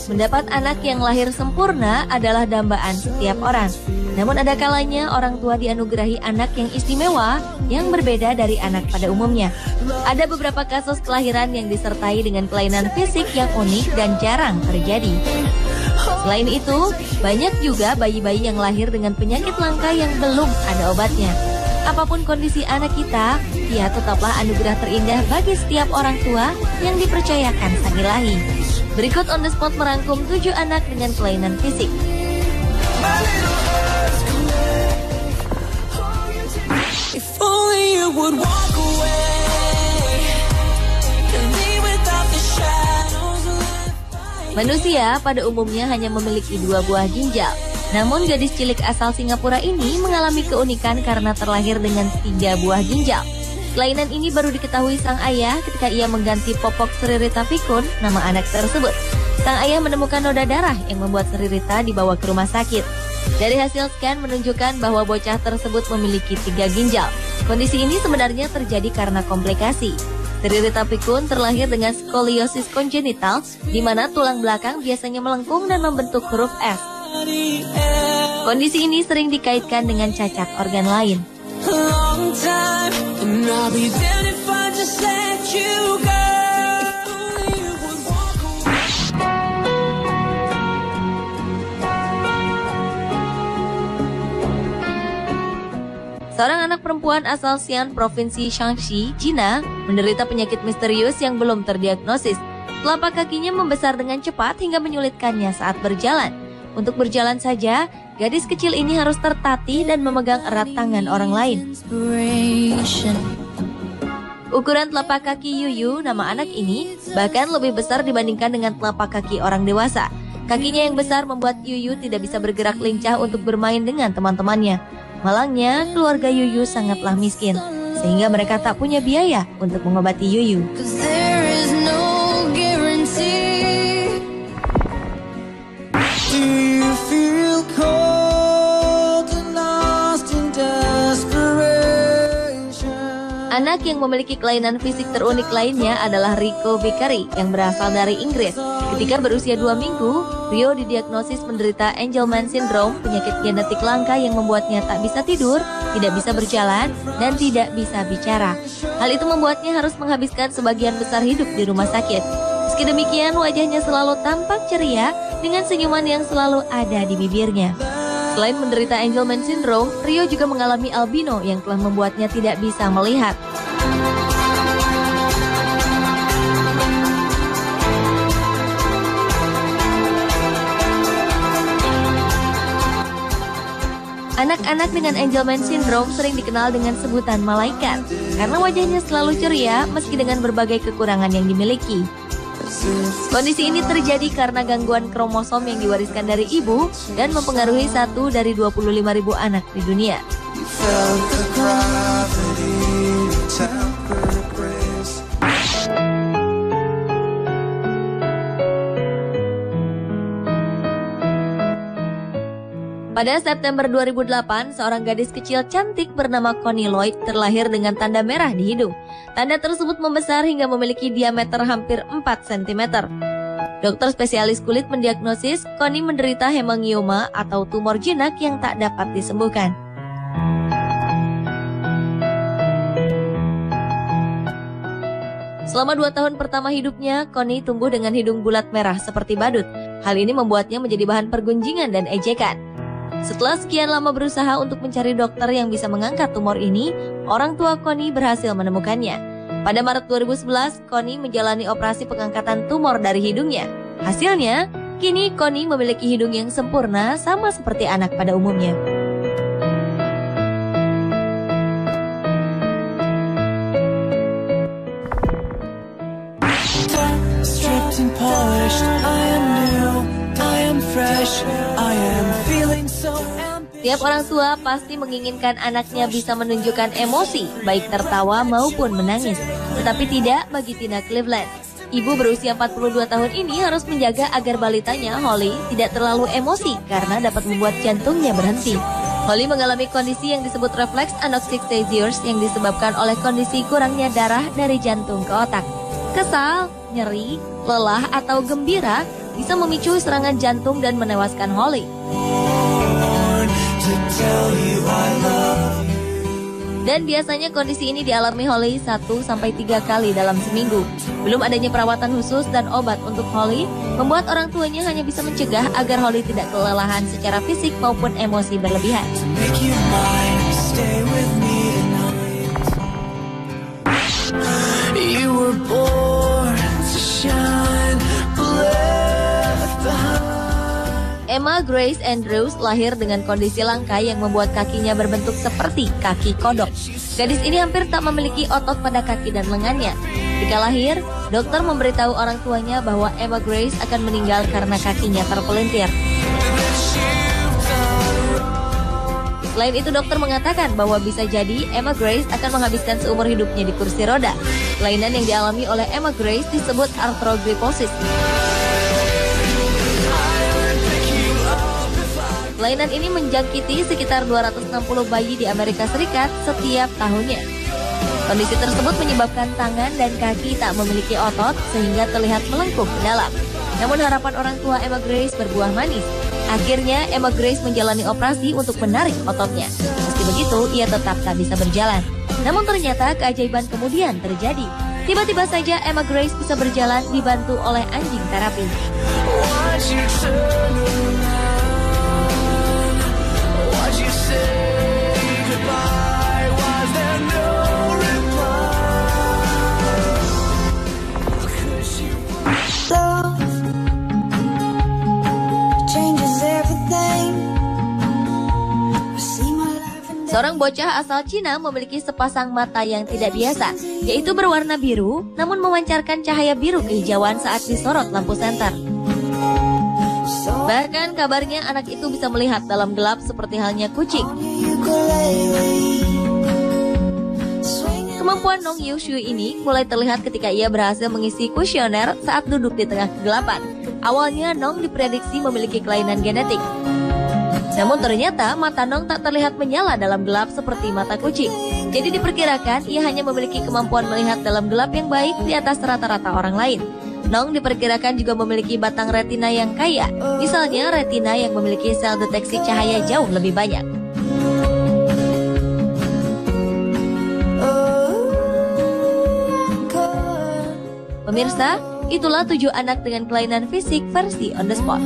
Mendapat anak yang lahir sempurna adalah dambaan setiap orang. Namun ada kalanya orang tua dianugerahi anak yang istimewa yang berbeda dari anak pada umumnya. Ada beberapa kasus kelahiran yang disertai dengan kelainan fisik yang unik dan jarang terjadi. Selain itu, banyak juga bayi-bayi yang lahir dengan penyakit langka yang belum ada obatnya. Apapun kondisi anak kita, ia tetaplah anugerah terindah bagi setiap orang tua yang dipercayakan Sang Ilahi. Berikut On The Spot merangkum 7 anak dengan kelainan fisik. Manusia pada umumnya hanya memiliki 2 buah ginjal. Namun gadis cilik asal Singapura ini mengalami keunikan karena terlahir dengan 3 buah ginjal. Kelainan ini baru diketahui sang ayah ketika ia mengganti popok Sri Rita Pikun, nama anak tersebut. Sang ayah menemukan noda darah yang membuat Sri Rita dibawa ke rumah sakit. Dari hasil scan menunjukkan bahwa bocah tersebut memiliki 3 ginjal. Kondisi ini sebenarnya terjadi karena komplikasi. Sri Rita Pikun terlahir dengan skoliosis kongenital, di mana tulang belakang biasanya melengkung dan membentuk huruf S. Kondisi ini sering dikaitkan dengan cacat organ lain. Seorang anak perempuan asal Xi'an, Provinsi Shaanxi, Cina, menderita penyakit misterius yang belum terdiagnosis. Telapak kakinya membesar dengan cepat hingga menyulitkannya saat berjalan. Untuk berjalan saja, gadis kecil ini harus tertatih dan memegang erat tangan orang lain. Ukuran telapak kaki Yuyu, nama anak ini, bahkan lebih besar dibandingkan dengan telapak kaki orang dewasa. Kakinya yang besar membuat Yuyu tidak bisa bergerak lincah untuk bermain dengan teman-temannya. Malangnya, keluarga Yuyu sangatlah miskin, sehingga mereka tak punya biaya untuk mengobati Yuyu. Anak yang memiliki kelainan fisik terunik lainnya adalah Rico Vickery yang berasal dari Inggris. Ketika berusia 2 minggu, Rio didiagnosis menderita Angelman Syndrome, penyakit genetik langka yang membuatnya tak bisa tidur, tidak bisa berjalan, dan tidak bisa bicara. Hal itu membuatnya harus menghabiskan sebagian besar hidup di rumah sakit. Meski demikian, wajahnya selalu tampak ceria dengan senyuman yang selalu ada di bibirnya. Selain menderita Angelman Syndrome, Rio juga mengalami albino yang telah membuatnya tidak bisa melihat. Anak-anak dengan Angelman Syndrome sering dikenal dengan sebutan malaikat karena wajahnya selalu ceria meski dengan berbagai kekurangan yang dimiliki. Kondisi ini terjadi karena gangguan kromosom yang diwariskan dari ibu dan mempengaruhi 1 dari 25.000 anak di dunia. Pada September 2008, seorang gadis kecil cantik bernama Connie Lloyd terlahir dengan tanda merah di hidung. Tanda tersebut membesar hingga memiliki diameter hampir 4 cm. Dokter spesialis kulit mendiagnosis Connie menderita hemangioma atau tumor jinak yang tak dapat disembuhkan. Selama 2 tahun pertama hidupnya, Connie tumbuh dengan hidung bulat merah seperti badut. Hal ini membuatnya menjadi bahan pergunjingan dan ejekan. Setelah sekian lama berusaha untuk mencari dokter yang bisa mengangkat tumor ini, orang tua Connie berhasil menemukannya. Pada Maret 2011, Connie menjalani operasi pengangkatan tumor dari hidungnya. Hasilnya, kini Connie memiliki hidung yang sempurna sama seperti anak pada umumnya. Setiap orang tua pasti menginginkan anaknya bisa menunjukkan emosi, baik tertawa maupun menangis. Tetapi tidak bagi Tina Cleveland. Ibu berusia 42 tahun ini harus menjaga agar balitanya, Holly, tidak terlalu emosi karena dapat membuat jantungnya berhenti. Holly mengalami kondisi yang disebut refleks anoxic seizures yang disebabkan oleh kondisi kurangnya darah dari jantung ke otak. Kesal, nyeri, lelah, atau gembira bisa memicu serangan jantung dan menewaskan Holly. Dan biasanya kondisi ini dialami Holly 1-3 kali dalam seminggu. Belum adanya perawatan khusus dan obat untuk Holly membuat orang tuanya hanya bisa mencegah agar Holly tidak kelelahan secara fisik maupun emosi berlebihan. Emma Grace Andrews lahir dengan kondisi langka yang membuat kakinya berbentuk seperti kaki kodok. Gadis ini hampir tak memiliki otot pada kaki dan lengannya. Ketika lahir, dokter memberitahu orang tuanya bahwa Emma Grace akan meninggal karena kakinya terpelintir. Selain itu, dokter mengatakan bahwa bisa jadi Emma Grace akan menghabiskan seumur hidupnya di kursi roda. Kelainan yang dialami oleh Emma Grace disebut arthrogryposis. Kelainan ini menjangkiti sekitar 260 bayi di Amerika Serikat setiap tahunnya. Kondisi tersebut menyebabkan tangan dan kaki tak memiliki otot sehingga terlihat melengkung ke dalam. Namun harapan orang tua Emma Grace berbuah manis. Akhirnya Emma Grace menjalani operasi untuk menarik ototnya. Meski begitu, ia tetap tak bisa berjalan. Namun ternyata keajaiban kemudian terjadi. Tiba-tiba saja Emma Grace bisa berjalan dibantu oleh anjing terapi. Seorang bocah asal Cina memiliki sepasang mata yang tidak biasa, yaitu berwarna biru, namun memancarkan cahaya biru kehijauan saat disorot lampu senter. Bahkan kabarnya anak itu bisa melihat dalam gelap seperti halnya kucing. Kemampuan Nong Yushu ini mulai terlihat ketika ia berhasil mengisi kuesioner saat duduk di tengah kegelapan. Awalnya Nong diprediksi memiliki kelainan genetik. Namun ternyata mata Nong tak terlihat menyala dalam gelap seperti mata kucing. Jadi diperkirakan ia hanya memiliki kemampuan melihat dalam gelap yang baik di atas rata-rata orang lain. Nong diperkirakan juga memiliki batang retina yang kaya. Misalnya retina yang memiliki sel deteksi cahaya jauh lebih banyak. Pemirsa, itulah 7 anak dengan kelainan fisik versi On The Spot.